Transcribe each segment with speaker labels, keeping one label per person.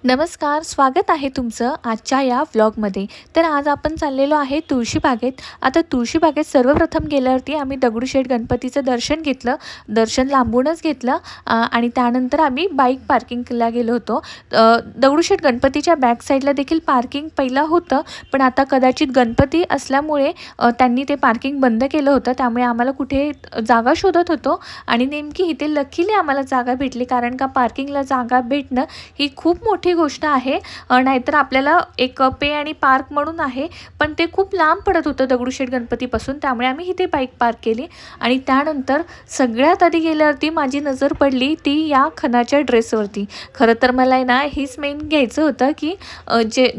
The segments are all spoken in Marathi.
Speaker 1: नमस्कार, स्वागत आहे तुमचं आजच्या या व्लॉगमध्ये. तर आज आपण चाललेलो आहे तुळशीबागेत. आता तुळशीबागेत सर्वप्रथम गेल्यावरती आम्ही दगडूशेठ गणपतीचं दर्शन घेतलं. दर्शन लांबूनच घेतलं आणि त्यानंतर आम्ही बाईक पार्किंगला गेलो होतो. दगडूशेठ गणपतीच्या बॅक साईडला देखील पार्किंग पहिलं होतं, पण आता कदाचित गणपती असल्यामुळे त्यांनी ते पार्किंग बंद केलं होतं. त्यामुळे आम्हाला कुठे जागा शोधत होतो आणि नेमकी इथे लकीली आम्हाला जागा भेटली, कारण का पार्किंगला जागा भेटणं ही खूप मोठी गोष्ट आहे. नाहीतर आपल्याला एक पे आणि पार्क म्हणून आहे, पण ते खूप लांब पडत होतं दगडूशेठ गणपतीपासून. त्यामुळे आम्ही इथे बाईक पार्क केली आणि त्यानंतर सगळ्यात आधी गेल्यावरती माझी नजर पडली ती या खणाच्या ड्रेसवरती. खरं तर मला आहे ना हेच मेन घ्यायचं होतं की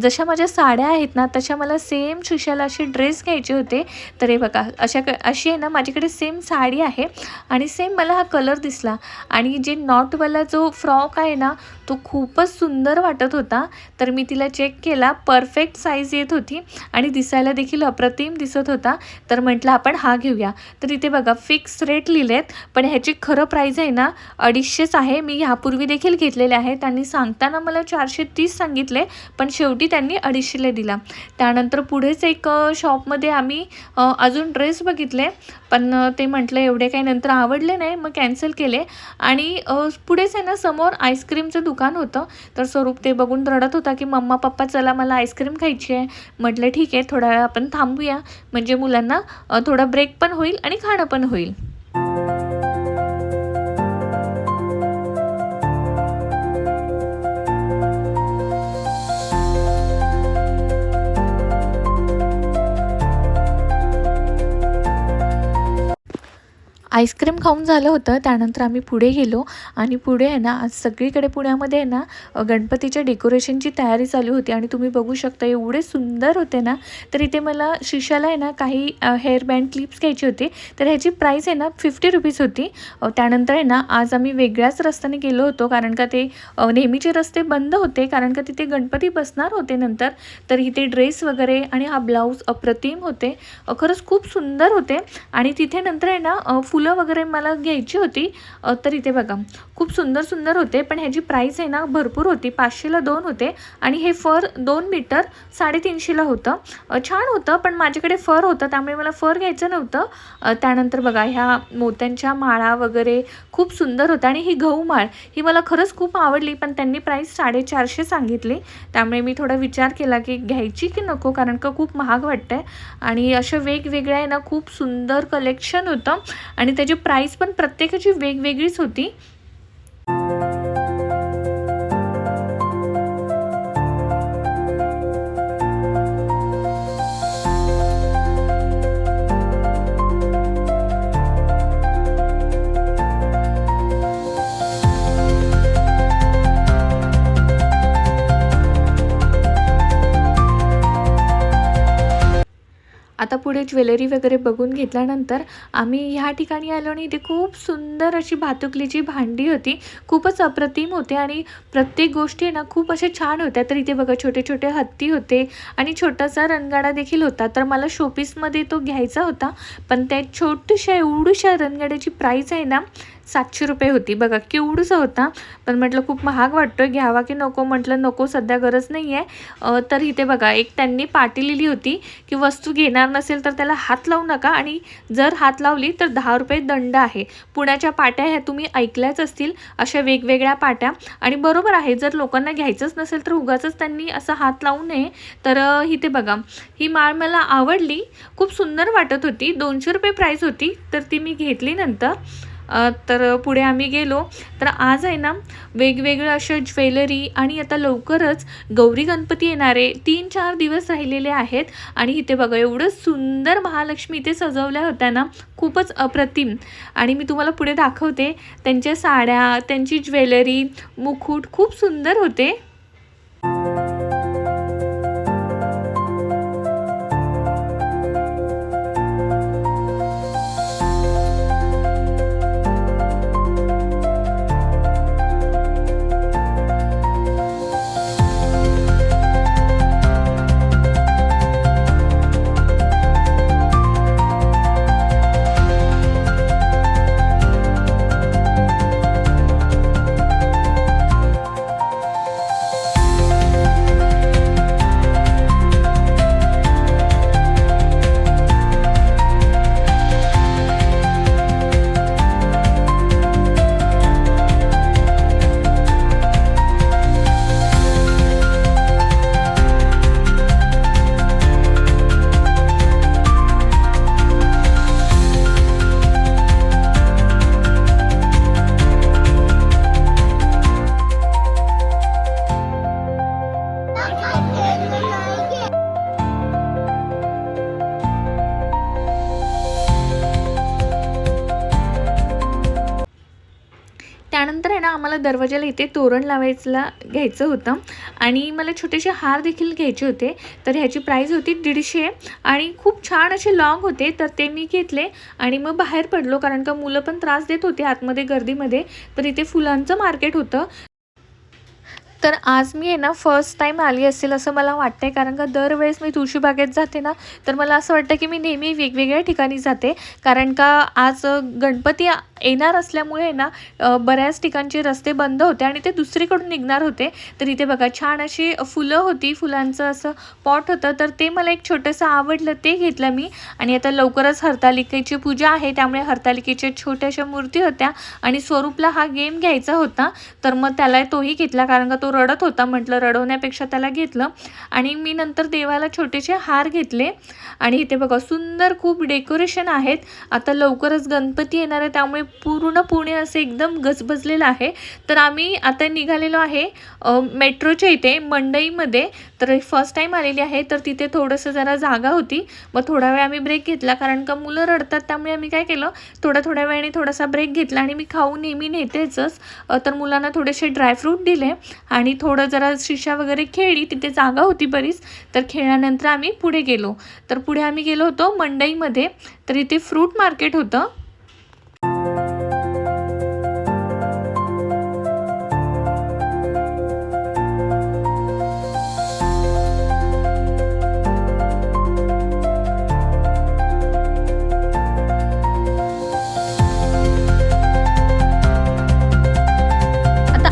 Speaker 1: जशा माझ्या साड्या आहेत ना तशा मला सेम सुशाला असे ड्रेस घ्यायचे होते. तर हे बघा अशी आहे ना माझ्याकडे सेम साडी आहे आणि सेम मला हा कलर दिसला आणि जे नॉटवाला जो फ्रॉक आहे ना तो खूपच सुंदर वाटत होता. तर मी तिला चेक केला, परफेक्ट साईज येत होती आणि दिसायला देखील अप्रतिम दिसत होता. तर म्हटलं आपण हा घेऊया. तर इथे बघा फिक्स रेट लिहिलेत, पण ह्याची खरं प्राईज आहे ना 250च आहे. मी ह्यापूर्वी देखील घेतलेले आहे. त्यांनी सांगताना मला 430 सांगितले, पण शेवटी त्यांनी 250ला दिला. त्यानंतर पुढेच एक शॉपमध्ये आम्ही अजून ड्रेस बघितले, पण ते म्हटलं एवढे काही नंतर आवडले नाही, मग कॅन्सल केले. आणि पुढेच आहे ना समोर आईस्क्रीमचं दुकान होतं. तर स्वरूप ते बघून रडत होता की मम्मा पप्पा चला मला आईस्क्रीम खायची आहे. म्हटलं ठीक आहे, थोडा वेळ आपण थांबूया, म्हणजे मुलांना थोडा ब्रेक पण होईल आणि खाणं पण होईल. आईस्क्रीम खाऊन झालं होतं. त्यानंतर आम्ही पुढे गेलो आणि पुढे आहे ना आज सगळीकडे पुण्यामध्ये आहे ना गणपतीच्या डेकोरेशनची तयारी चालू होती आणि तुम्ही बघू शकता एवढे सुंदर होते ना. तर इथे मला शिशाला आहे ना काही हेअर बँड क्लिप्स घ्यायचे होते. तर ह्याची प्राईस आहे ना 50 रुपीज होती. त्यानंतर आहे ना आज आम्ही वेगळ्याच रस्त्याने गेलो होतो, कारण का ते नेहमीचे रस्ते बंद होते, कारण का तिथे गणपती बसणार होते नंतर. तर इथे ड्रेस वगैरे आणि हा ब्लाऊज अप्रतिम होते, खरंच खूप सुंदर होते. आणि तिथे नंतर आहे ना फुलं वगैरे मला घ्यायची होती. तर इथे बघा खूप सुंदर सुंदर होते, पण ह्याची प्राईस आहे ना भरपूर होती. 500ला 2 होते आणि हे फर 2 मीटर 350ला होतं. छान होतं, पण माझ्याकडे फर होतं त्यामुळे मला फर घ्यायचं नव्हतं. त्यानंतर बघा ह्या मोत्यांच्या माळा वगैरे खूप सुंदर होत्या आणि ही गहू माळ ही मला खरंच खूप आवडली, पण त्यांनी प्राईस 450 सांगितली. त्यामुळे मी थोडा विचार केला की घ्यायची की नको, कारण का खूप महाग वाटतंय. आणि अशा वेगवेगळ्या आहे ना खूप सुंदर कलेक्शन होतं आणि त्याची प्राईस पण प्रत्येकाची वेगवेगळीच होती. आता पुढे ज्वेलरी वगैरे बघून घेतल्यानंतर आम्ही ह्या ठिकाणी आलो आणि इथे खूप सुंदर अशी भातुकलीची भांडी होती. खूपच अप्रतिम होते आणि प्रत्येक गोष्टी ना खूप अशा छान होत्या. तर इथे बघा छोटे छोटे हत्ती होते आणि छोटासा रणगाडा देखील होता. तर मला शोपीसमध्ये तो घ्यायचा होता, पण त्या छोट्याशा एवढ्याशा रणगाड्याची प्राईस आहे ना 700 रुपये होती. बघा केवढूसा होता, पण म्हटलं खूप महाग वाटतोय, घ्यावा की नको. म्हटलं नको, सध्या गरज नाही आहे. तर इथे बघा एक त्यांनी पाटी लिहिली होती की वस्तू घेणार नसेल तर त्याला हात लावू नका, आणि जर हात लावली तर 10 रुपये दंड आहे. पुण्याच्या पाट्या ह्या तुम्ही ऐकल्याच असतील, अशा वेगवेगळ्या पाट्या. आणि बरोबर आहे, जर लोकांना घ्यायचंच नसेल तर उगाचच त्यांनी असं हात लावू नये. तर इथे बघा ही माळ मला आवडली, खूप सुंदर वाटत होती. 200 रुपये प्राईस होती, तर ती मी घेतली नंतर. तर पुढे आम्ही गेलो. तर आज आहे ना वेगवेगळं अशा ज्वेलरी, आणि आता लवकरच गौरी गणपती येणारे 3-4 दिवस राहिलेले आहेत. आणि इथे बघा एवढं सुंदर महालक्ष्मी इथे सजवल्या होत्या ना, खूपच अप्रतिम. आणि मी तुम्हाला पुढे दाखवते त्यांच्या साड्या, त्यांची ज्वेलरी, मुकुट खूप सुंदर होते. आम्हाला दरवाजाला इथे तोरण लावायला घ्यायचं होतं आणि मला छोटेसे हार देखील घ्यायचे होते. तर ह्याची प्राईस होती 150 आणि खूप छान असे लॉंग होते. तर ते मी घेतले आणि मग बाहेर पडलो, कारण का मुलं पण त्रास देत होते आतमध्ये गर्दीमध्ये. तर इथे फुलांचं मार्केट होतं. तर आज मी आहे ना फर्स्ट टाईम आली असेल असं मला वाटतं आहे, कारण का दरवेळेस मी तुळशीबागेत जाते ना, तर मला असं वाटतं की मी नेहमी वेगवेगळ्या ठिकाणी जाते. कारण का आज गणपती येणार असल्यामुळे ना बऱ्याच ठिकाणचे रस्ते बंद होते आणि ते दुसरीकडून निघणार होते. तर इथे बघा छान अशी फुलं होती, फुलांचं असं पॉट होतं. तर ते मला एक छोटंसं आवडलं, ते घेतलं मी. आणि आता लवकरच हरतालिकेची पूजा आहे, त्यामुळे हरतालिकेच्या छोट्याशा मूर्ती होत्या आणि स्वरूपला हा गेम घ्यायचा होता. तर मग त्याला तोही घेतला, कारण का तो रडत होता. म्हटलं रडवण्यापेक्षा त्याला घेतलं. आणि मी नंतर देवाला छोटेसे हार घेतले. आणि इथे बघा सुंदर खूप डेकोरेशन आहेत. आता लवकरच गणपती येणार आहे, त्यामुळे पूर्ण पुणे असे एकदम गजबजलेलं आहे. तर आम्ही आता निघालेलो आहे मेट्रोच्या इथे मंडईमध्ये. तर फर्स्ट टाईम आलेली आहे, तर तिथे थोडंसं जरा जागा होती. मग थोडा वेळ आम्ही ब्रेक घेतला, कारण का मुलं रडतात. त्यामुळे आम्ही काय केलं, थोड्या वेळाने थोडासा ब्रेक घेतला. आणि मी खाऊ नेहमी नेतेच. तर मुलांना थोडेसे ड्रायफ्रूट दिले आणि थोडं जरा शिशा वगैरे खेळली. तिथे जागा होती बरीच. तर खेळल्यानंतर आम्ही पुढे गेलो. तर पुढे आम्ही गेलो होतो मंडईमध्ये. तर इथे फ्रूट मार्केट होतं.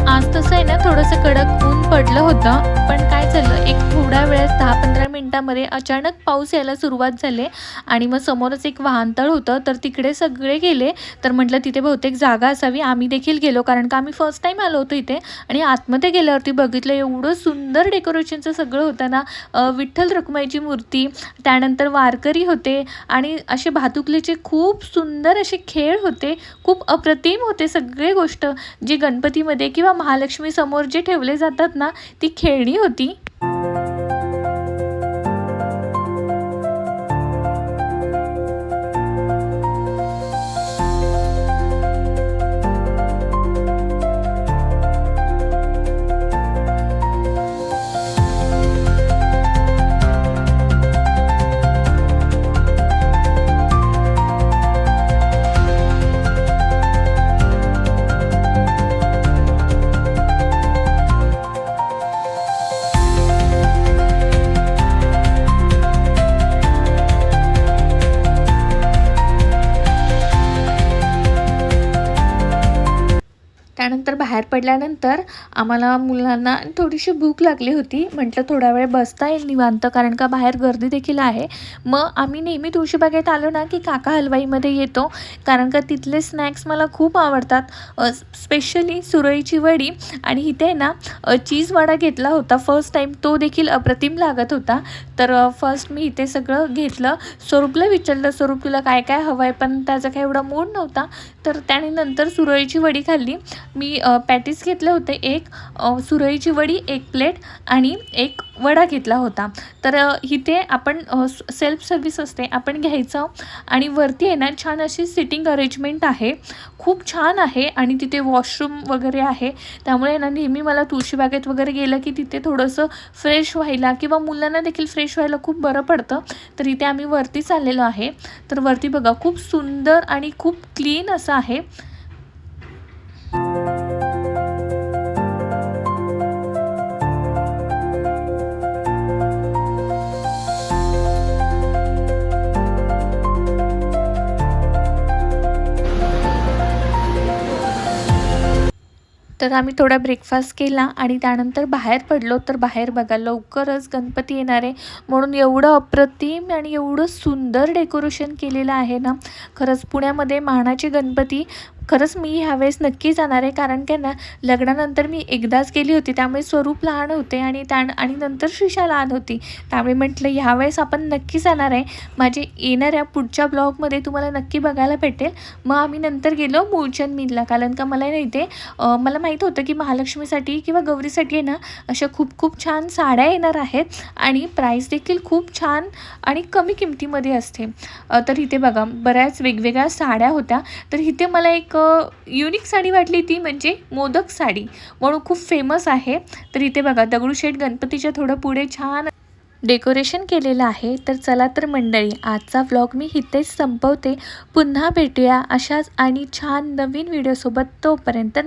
Speaker 1: आज तसं आहे ना थोडंसं कडक ऊन पडलं होतं, पण काय झालं, एक थोड्या वेळेस 10-15 मिनिटांमध्ये अचानक पाऊस यायला सुरुवात झाली. आणि मग समोरच एक वाहनतळ होतं, तर तिकडे सगळे गेले. तर म्हटलं तिथे बहुतेक जागा असावी. आम्ही देखील गेलो, कारण का आम्ही फर्स्ट टाईम आलो होतो इथे. आणि आतमध्ये गेल्यावरती बघितलं, एवढं सुंदर डेकोरेशनचं सगळं होतं ना. विठ्ठल रखुमाईची मूर्ती, त्यानंतर वारकरी होते आणि असे भातुकलीचे खूप सुंदर असे खेळ होते. खूप अप्रतिम होते सगळे गोष्ट, जे गणपतीमध्ये किंवा महालक्ष्मी समोर जे ठेवले जातात ना, ती खेळणी होती. त्यानंतर बाहेर पडल्यानंतर आम्हाला मुलांना थोडीशी भूक लागली होती. म्हटलं थोडा वेळ बसता येईल निवांत, कारण का बाहेर गर्दी देखील आहे. मग आम्ही नेहमी तुळशीबागेत आलो ना की काका हलवाईमध्ये येतो, कारण का तिथले स्नॅक्स मला खूप आवडतात. स्पेशली सुरईची वडी. आणि इथे ना चीज वडा घेतला होता फर्स्ट टाईम, तो देखील अप्रतिम लागत होता. तर फर्स्ट मी इथे सगळं घेतलं. स्वरूपला विचारलं, स्वरूप तुला काय काय हवं आहे, पण त्याचा काही एवढा मूड नव्हता. तर त्याने नंतर सुरईची वडी खाल्ली. मी पॅटीस घेतले होते, एक सुरईची वडी 1 प्लेट आणि एक वडा घेतला होता. तर इथे आपण सेल्फ सर्व्हिस असते, आपण घ्यायचं. आणि वरती आहे ना छान अशी सिटिंग अरेंजमेंट आहे, खूप छान आहे. आणि तिथे वॉशरूम वगैरे आहे. त्यामुळे ना नेहमी मला तुळशीबागेत वगैरे गेलं की तिथे थोडंसं फ्रेश व्हायला किंवा मुलांना देखील फ्रेश व्हायला खूप बरं पडतं. तर इथे आम्ही वरती चाललेलो आहे. तर वरती बघा खूप सुंदर आणि खूप क्लीन असं आहे. तर आम्ही थोडा ब्रेकफास्ट केला आणि त्यानंतर बाहेर पडलो. तर बाहेर बघा लवकरच गणपती येणार आहे, म्हणून एवढं अप्रतिम आणि एवढं सुंदर डेकोरेशन केलेलं आहे ना. खरंच पुण्यामध्ये मानाचे गणपती, खरंच मी ह्यावेळेस नक्की जाणार आहे, कारण की ना लग्नानंतर मी एकदाच गेली होती, त्यामुळे स्वरूप लहान होते आणि नंतर श्रीषा लहान होती. त्यामुळे म्हटलं ह्यावेळेस आपण नक्की जाणार आहे. माझे येणाऱ्या पुढच्या ब्लॉगमध्ये तुम्हाला नक्की बघायला भेटेल. मग आम्ही नंतर गेलो मूळचंद मिलला, कारण का मला नाही ते मला माहीत होतं की महालक्ष्मीसाठी किंवा गौरीसाठी आहे ना अशा खूप खूप छान साड्या येणार आहेत आणि प्राईस देखील खूप छान आणि कमी किमतीमध्ये असते. तर इथे बघा बऱ्याच वेगवेगळ्या साड्या होत्या. तर इथे मला एक एक युनिक साडी वाटली, ती म्हणजे मोदक साडी म्हणून खूप फेमस आहे. तर इथे बघा दगडूशेठ गणपतीच्या थोडं पुढे छान डेकोरेशन केलेलं आहे. तर चला तर मंडळी, आजचा व्लॉग मी इथेच संपवते. पुन्हा भेटूया अशाच आणि छान नवीन व्हिडिओसोबत. तोपर्यंत